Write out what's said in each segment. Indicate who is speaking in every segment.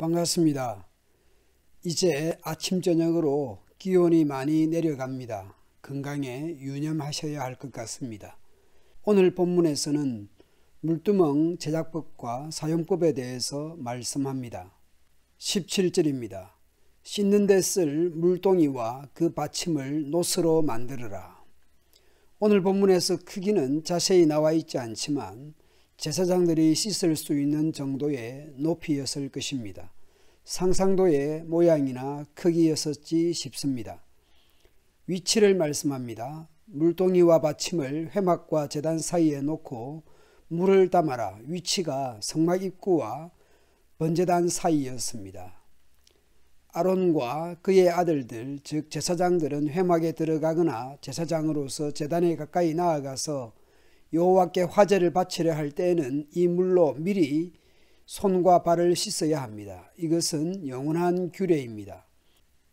Speaker 1: 반갑습니다. 이제 아침 저녁으로 기온이 많이 내려갑니다. 건강에 유념하셔야 할 것 같습니다. 오늘 본문에서는 물두멍 제작법과 사용법에 대해서 말씀합니다. 17절입니다. 씻는 데 쓸 물동이와 그 받침을 노스로 만들어라. 오늘 본문에서 크기는 자세히 나와 있지 않지만 제사장들이 씻을 수 있는 정도의 높이였을 것입니다. 상상도의 모양이나 크기였었지 싶습니다. 위치를 말씀합니다. 물동이와 받침을 회막과 제단 사이에 놓고 물을 담아라. 위치가 성막 입구와 번제단 사이였습니다. 아론과 그의 아들들, 즉 제사장들은 회막에 들어가거나 제사장으로서 제단에 가까이 나아가서 여호와께 화제를 바치려 할 때에는 이 물로 미리 손과 발을 씻어야 합니다. 이것은 영원한 규례입니다.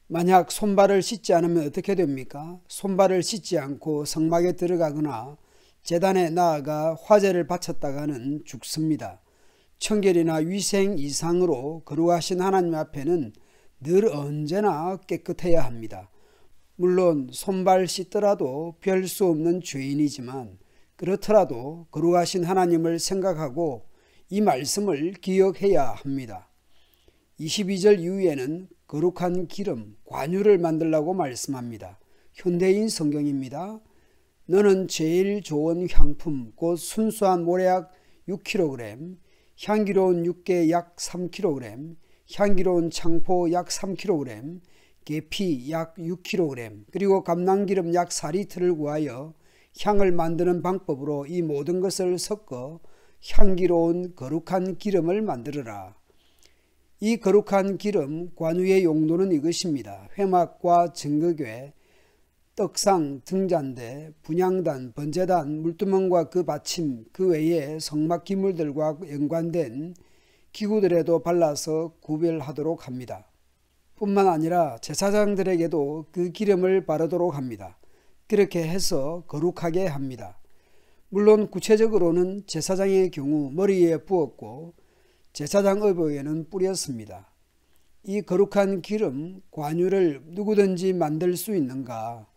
Speaker 1: 만약 손발을 씻지 않으면 어떻게 됩니까? 손발을 씻지 않고 성막에 들어가거나 제단에 나아가 화제를 바쳤다가는 죽습니다. 청결이나 위생 이상으로 거룩하신 하나님 앞에는 늘 언제나 깨끗해야 합니다. 물론 손발 씻더라도 별 수 없는 죄인이지만 그렇더라도 거룩하신 하나님을 생각하고 이 말씀을 기억해야 합니다. 22절 이후에는 거룩한 기름, 관유를 만들라고 말씀합니다. 현대인 성경입니다. 너는 제일 좋은 향품, 곧 순수한 모래약 6kg, 향기로운 육개 약 3kg, 향기로운 창포 약 3kg, 계피 약 6kg, 그리고 감람기름 약 4리터를 구하여 향을 만드는 방법으로 이 모든 것을 섞어 향기로운 거룩한 기름을 만들어라. 이 거룩한 기름, 관유의 용도는 이것입니다. 회막과 증거궤, 떡상, 등잔대, 분향단, 번제단, 물두멍과 그 받침, 그 외에 성막 기물들과 연관된 기구들에도 발라서 구별하도록 합니다. 뿐만 아니라 제사장들에게도 그 기름을 바르도록 합니다. 그렇게 해서 거룩하게 합니다. 물론 구체적으로는 제사장의 경우 머리에 부었고 제사장 의복에는 뿌렸습니다. 이 거룩한 기름, 관유를 누구든지 만들 수 있는가?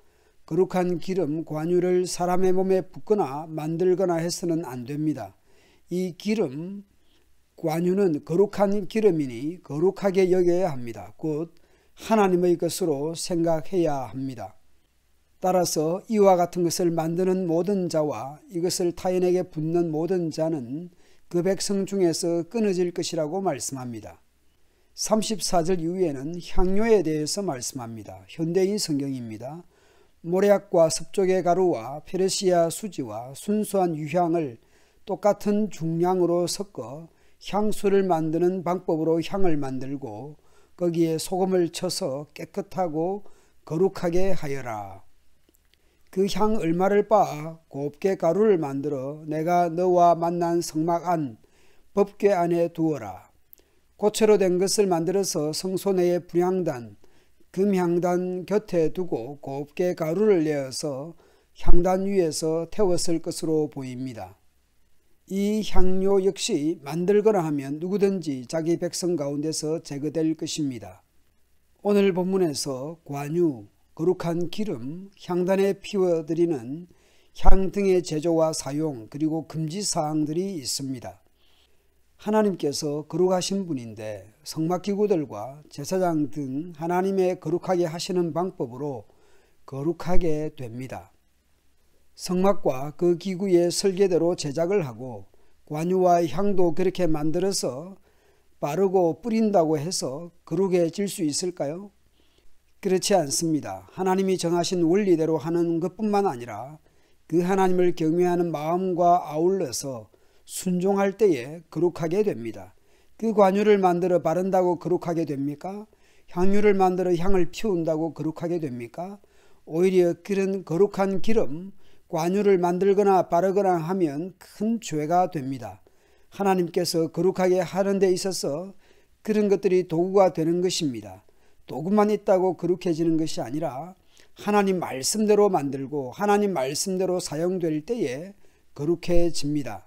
Speaker 1: 거룩한 기름, 관유를 사람의 몸에 붓거나 만들거나 해서는 안 됩니다. 이 기름, 관유는 거룩한 기름이니 거룩하게 여겨야 합니다. 곧 하나님의 것으로 생각해야 합니다. 따라서 이와 같은 것을 만드는 모든 자와 이것을 타인에게 붓는 모든 자는 그 백성 중에서 끊어질 것이라고 말씀합니다. 34절 이후에는 향료에 대해서 말씀합니다. 현대인 성경입니다. 모략과 섭족의 가루와 페르시아 수지와 순수한 유향을 똑같은 중량으로 섞어 향수를 만드는 방법으로 향을 만들고 거기에 소금을 쳐서 깨끗하고 거룩하게 하여라. 그 향 얼마를 빻아 곱게 가루를 만들어 내가 너와 만난 성막 안 법궤 안에 두어라. 고체로 된 것을 만들어서 성소 내의 분향단, 금향단 곁에 두고 곱게 가루를 내어서 향단 위에서 태웠을 것으로 보입니다. 이 향료 역시 만들거나 하면 누구든지 자기 백성 가운데서 제거될 것입니다. 오늘 본문에서 관유, 거룩한 기름, 향단에 피워드리는 향 등의 제조와 사용, 그리고 금지사항들이 있습니다. 하나님께서 거룩하신 분인데 성막기구들과 제사장 등 하나님의 거룩하게 하시는 방법으로 거룩하게 됩니다. 성막과 그 기구의 설계대로 제작을 하고 관유와 향도 그렇게 만들어서 바르고 뿌린다고 해서 거룩해질 수 있을까요? 그렇지 않습니다. 하나님이 정하신 원리대로 하는 것뿐만 아니라 그 하나님을 경외하는 마음과 아울러서 순종할 때에 거룩하게 됩니다. 그 관유를 만들어 바른다고 거룩하게 됩니까? 향유를 만들어 향을 피운다고 거룩하게 됩니까? 오히려 그런 거룩한 기름, 관유를 만들거나 바르거나 하면 큰 죄가 됩니다. 하나님께서 거룩하게 하는 데 있어서 그런 것들이 도구가 되는 것입니다. 도구만 있다고 거룩해지는 것이 아니라 하나님 말씀대로 만들고 하나님 말씀대로 사용될 때에 거룩해집니다.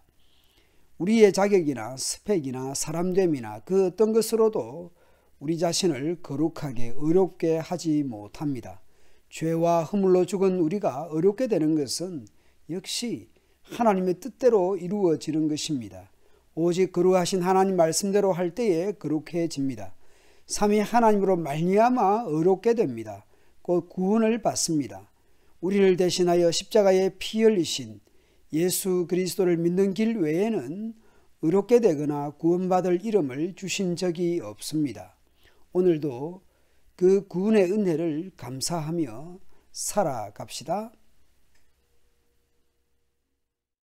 Speaker 1: 우리의 자격이나 스펙이나 사람됨이나 그 어떤 것으로도 우리 자신을 거룩하게 의롭게 하지 못합니다. 죄와 허물로 죽은 우리가 의롭게 되는 것은 역시 하나님의 뜻대로 이루어지는 것입니다. 오직 거룩하신 하나님 말씀대로 할 때에 거룩해집니다. 삼위 하나님으로 말미암아 의롭게 됩니다. 곧 구원을 받습니다. 우리를 대신하여 십자가에 피 흘리신 예수 그리스도를 믿는 길 외에는 의롭게 되거나 구원받을 이름을 주신 적이 없습니다. 오늘도 그 구원의 은혜를 감사하며 살아갑시다.